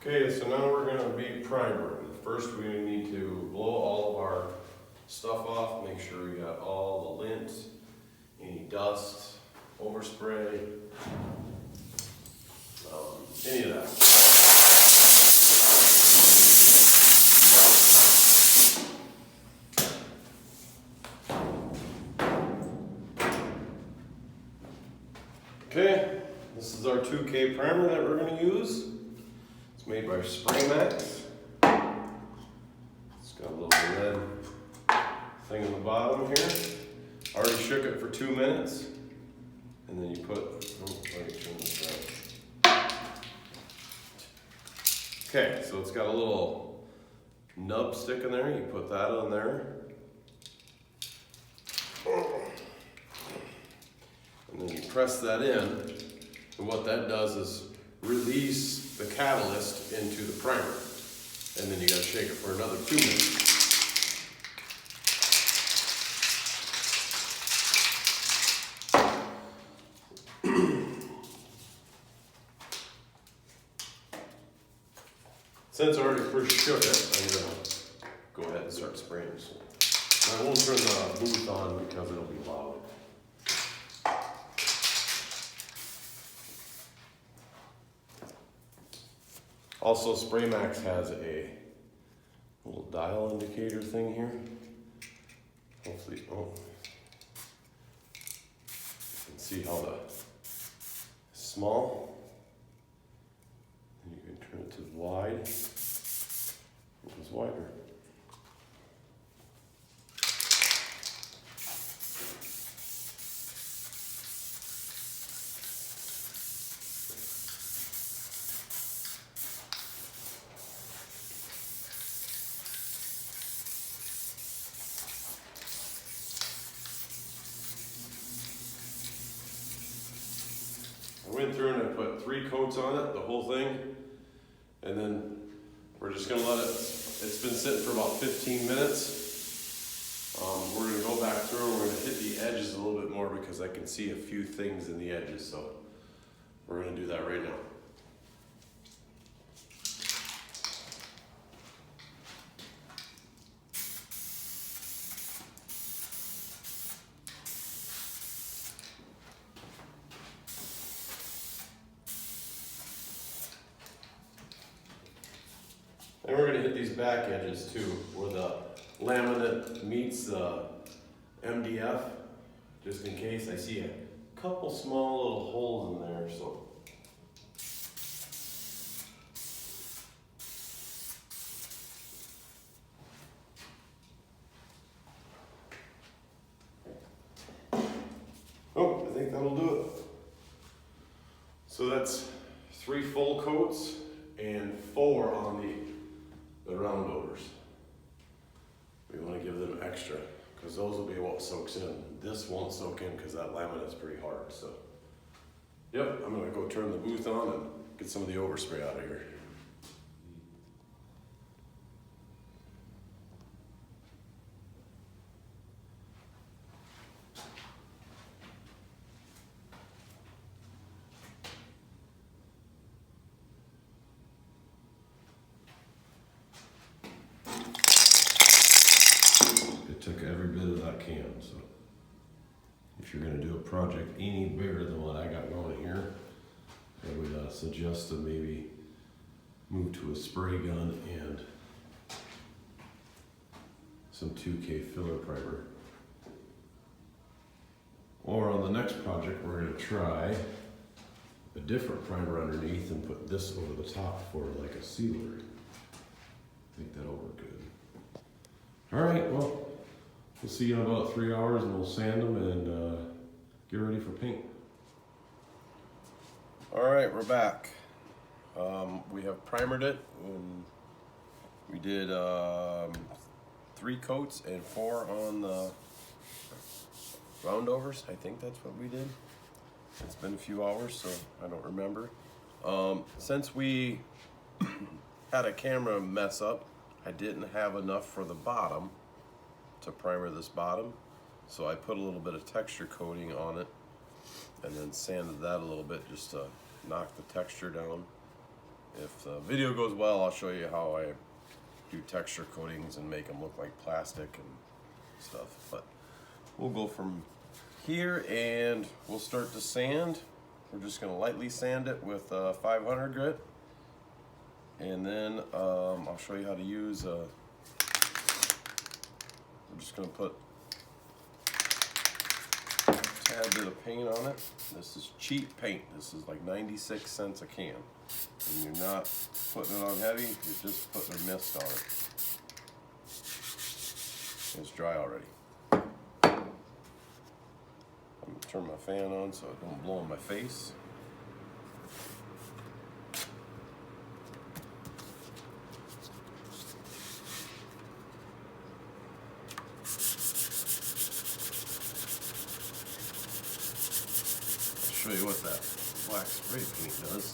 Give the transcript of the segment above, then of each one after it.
Okay, so now we're going to be primering. First, we need to blow all of our stuff off, make sure we got all the lint, any dust, overspray, any of that. Okay, this is our 2K primer that we're going to use. It's made by Spraymax. It's got a little red thing in the bottom here. Already shook it for 2 minutes. And then you put, let me turn this around. Okay, so it's got a little nub stick in there. You put that on there. And then you press that in. And what that does is release the catalyst into the primer. And then you gotta shake it for another 2 minutes. Since I already first shook it, I'm gonna go ahead and start spraying. So I won't turn the booth on because it'll be loud. Also, Spraymax has a little dial indicator thing here. Hopefully, you can see how it's small. And you can turn it to wide. It was wider. I went through and I put 3 coats on it, the whole thing, and then we're just gonna let it, it's been sitting for about 15 minutes. We're gonna go back through and we're gonna hit the edges a little bit more because I can see a few things in the edges, so we're gonna do that right now. And we're going to hit these back edges too, where the laminate meets the MDF, just in case. I see a couple small little holes in there, so. Oh, I think that'll do it. So that's 3 full coats and 4 on the round overs. We want to give them extra because those will be what soaks in. This won't soak in because that laminate is pretty hard. So, yep, I'm going to go turn the booth on and get some of the overspray out of here. Took every bit of that can, so if you're going to do a project any bigger than what I got going here, I would suggest to maybe move to a spray gun and some 2K filler primer. Or on the next project, we're going to try a different primer underneath and put this over the top for like a sealer. I think that'll work good. All right, well, we'll see you in about 3 hours and we'll sand them and get ready for paint. All right, we're back. We have primered it and we did 3 coats and 4 on the round overs. I think that's what we did. It's been a few hours, so I don't remember. Since we had a camera mess up, I didn't have enough for the bottom to primer this bottom, so I put a little bit of texture coating on it and then sanded that a little bit just to knock the texture down. if the video goes well, I'll show you how I do texture coatings and make them look like plastic and stuff. But we'll go from here and we'll start to sand. We're just going to lightly sand it with 500 grit. And then I'll show you how to use, we're just going to put a tad bit of paint on it. This is cheap paint. This is like 96 cents a can. And you're not putting it on heavy, you're just putting a mist on it. It's dry already. I'm going to turn my fan on so it don't blow in my face. I'll show you what that black spray paint does.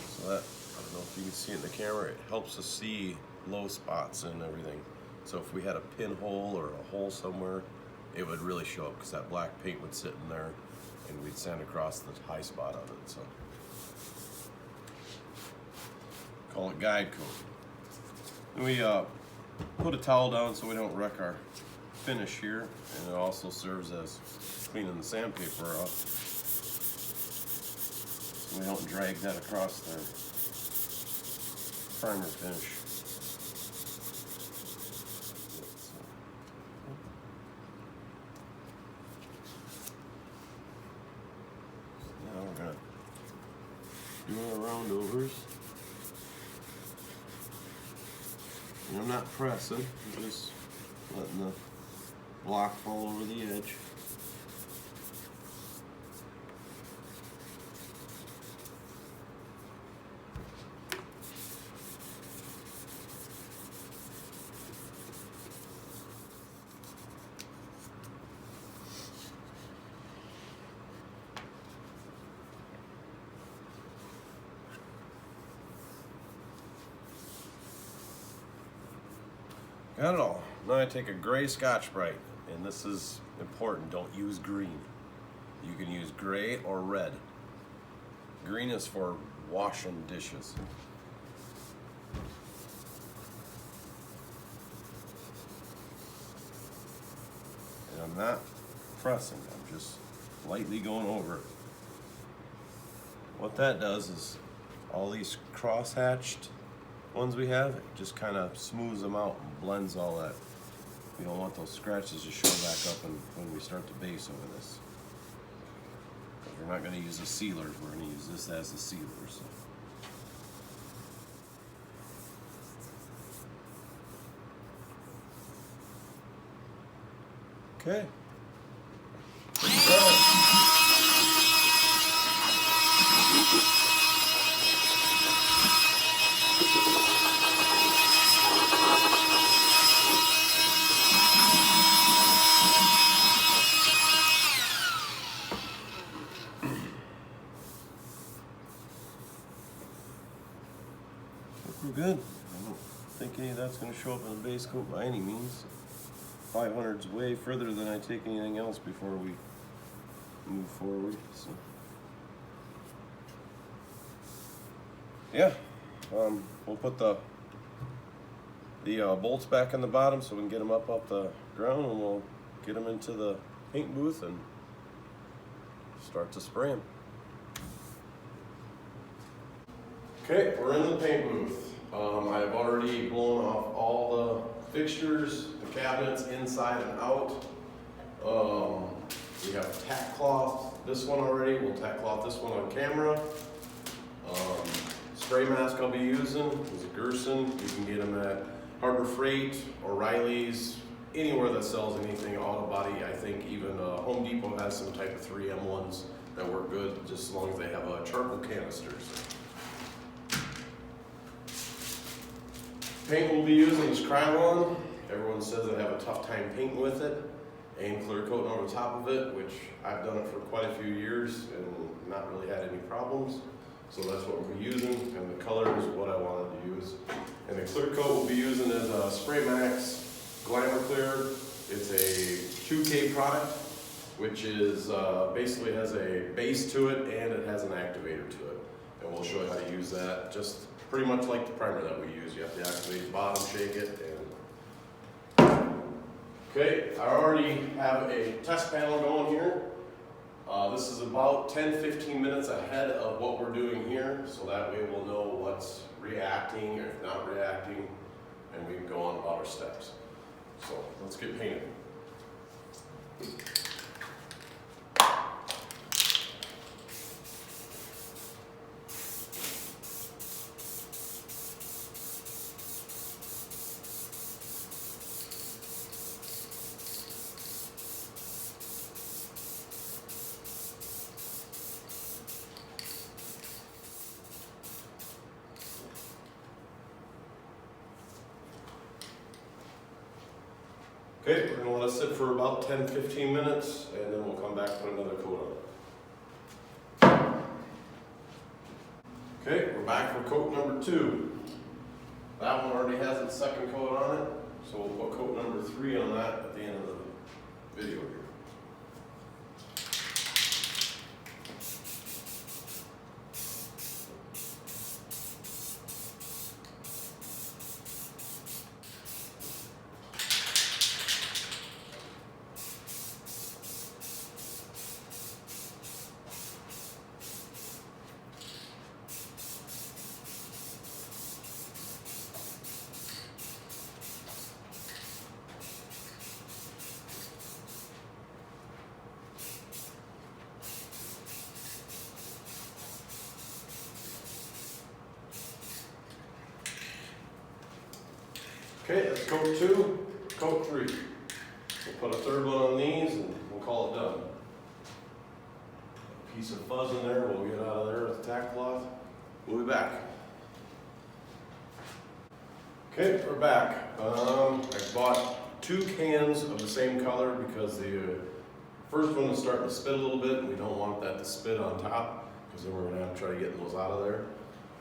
So that, I don't know if you can see it in the camera, it helps us see low spots and everything. So if we had a pinhole or a hole somewhere, it would really show up because that black paint would sit in there and we'd sand across the high spot of it. So call it guide coat. And we put a towel down so we don't wreck our finish here, and it also serves as cleaning the sandpaper off. So we don't drag that across the primer finish. Now we're gonna do our roundovers. And I'm not pressing, I'm just letting the block fall over the edge. Got it all. Now I take a gray Scotch-Brite, and this is important, don't use green. You can use gray or red. Green is for washing dishes. And I'm not pressing, I'm just lightly going over it. What that does is all these cross-hatched ones we have, it just kind of smooths them out and blends all that. We don't want those scratches to show back up when we start to base over this. But we're not going to use a sealer, we're going to use this as a sealer. So. Okay. We're good. I don't think any of that's going to show up in the base coat by any means. 500's way further than I take anything else before we move forward. So. Yeah, we'll put the bolts back in the bottom so we can get them up off the ground, and we'll get them into the paint booth and start to spray them. Okay, we're in the paint booth. I've already blown off all the fixtures, the cabinets inside and out. We have tack cloth this one already. We'll tack cloth this one on camera. Spray mask I'll be using is a Gerson. You can get them at Harbor Freight, O'Reilly's, anywhere that sells anything auto body. I think even Home Depot has some type of 3M ones that work good, just as long as they have charcoal canisters. Paint we'll be using is Krylon. Everyone says I have a tough time painting with it. And clear coating over the top of it, which I've done it for quite a few years and not really had any problems. So that's what we'll be using, and the color is what I wanted to use. And the clear coat we'll be using is a Spray Max Glamour Clear. It's a 2K product, which is basically has a base to it and it has an activator to it. And we'll show you how to use that, just pretty much like the primer that we use. You have to activate the bottom, shake it, and... Okay, I already have a test panel going here. This is about 10-15 minutes ahead of what we're doing here, so that way we'll know what's reacting or if not reacting, and we can go on about our steps. So let's get painted. Okay, we're going to let it sit for about 10-15 minutes, and then we'll come back and put another coat on. Okay, we're back for coat number 2. That one already has its second coat on it, so we'll put coat number 3 on that at the end of the video here. Okay, that's coat 2, coat 3. We'll put a third one on these and we'll call it done. A piece of fuzz in there, we'll get out of there with the tack cloth. We'll be back. Okay, we're back. I bought 2 cans of the same color because the first one is starting to spit a little bit and we don't want that to spit on top because then we're going to have to try to get those out of there.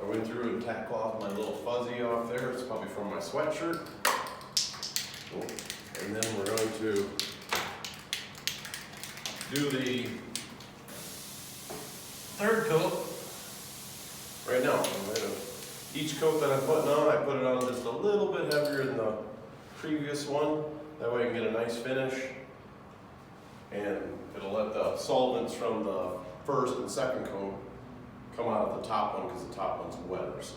I went through and tack cloth my little fuzzy off there. It's probably from my sweatshirt. And then we're going to do the third coat right now. Each coat that I'm putting on, I put it on just a little bit heavier than the previous one. That way I can get a nice finish. And it'll let the solvents from the first and second coat come out of the top one because the top one's wetter. So.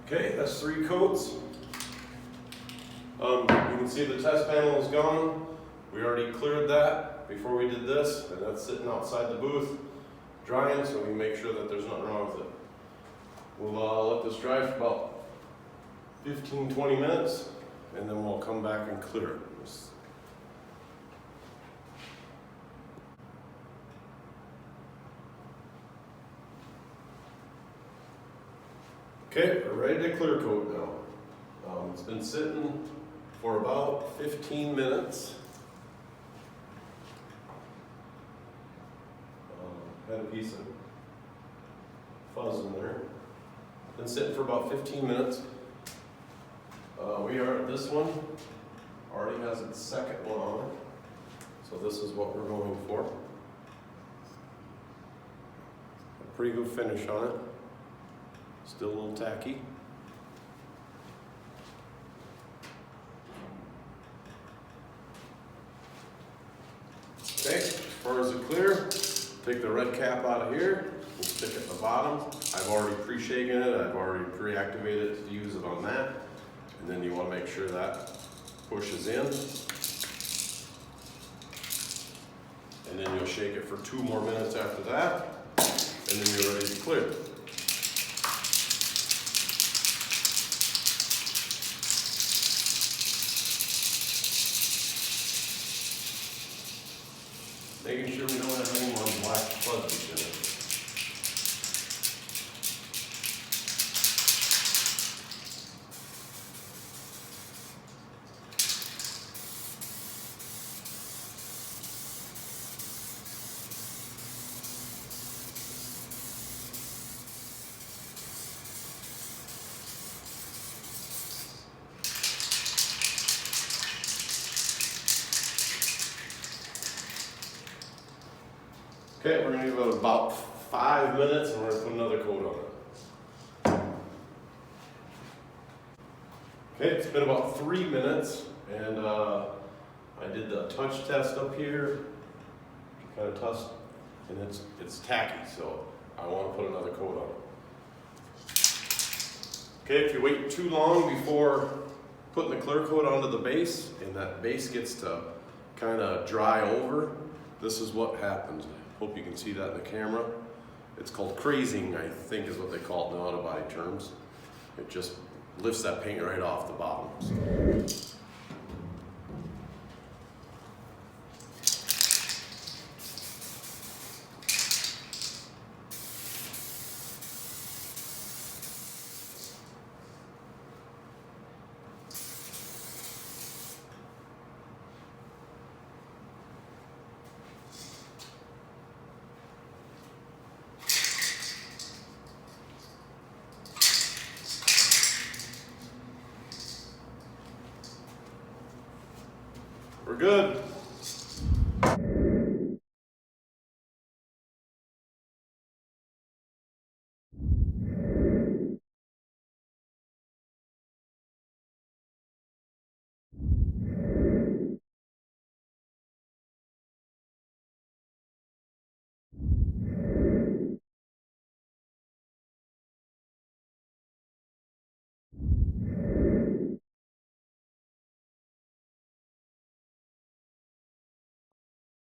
Okay, that's 3 coats. You can see the test panel is gone. We already cleared that before we did this, and that's sitting outside the booth drying, so we make sure that there's nothing wrong with it. We'll let this dry for about 15-20 minutes, and then we'll come back and clear it. Okay, we're ready to clear coat now. It's been sitting for about 15 minutes. Had a piece of fuzz in there. Been sitting for about 15 minutes. This one already has its second one on it. So this is what we're going for. A pretty good finish on it. Still a little tacky. Okay, as far as the clear, take the red cap out of here, we'll stick it at the bottom. I've already pre-shaken it, I've already pre-activated it to use it on that. And then you want to make sure that pushes in. And then you'll shake it for 2 more minutes after that. And then you're ready to clear. Making sure we don't have any more black fuzzies in it. Okay, we're gonna give it about 5 minutes and we're gonna put another coat on it. Okay, it's been about 3 minutes and I did the touch test up here. Kind of touch, and it's tacky, so I want to put another coat on it. Okay, if you wait too long before putting the clear coat onto the base, and that base gets to kind of dry over, this is what happens. I hope you can see that in the camera. It's called crazing, I think is what they call it in auto body terms. It just lifts that paint right off the bottom. We're good.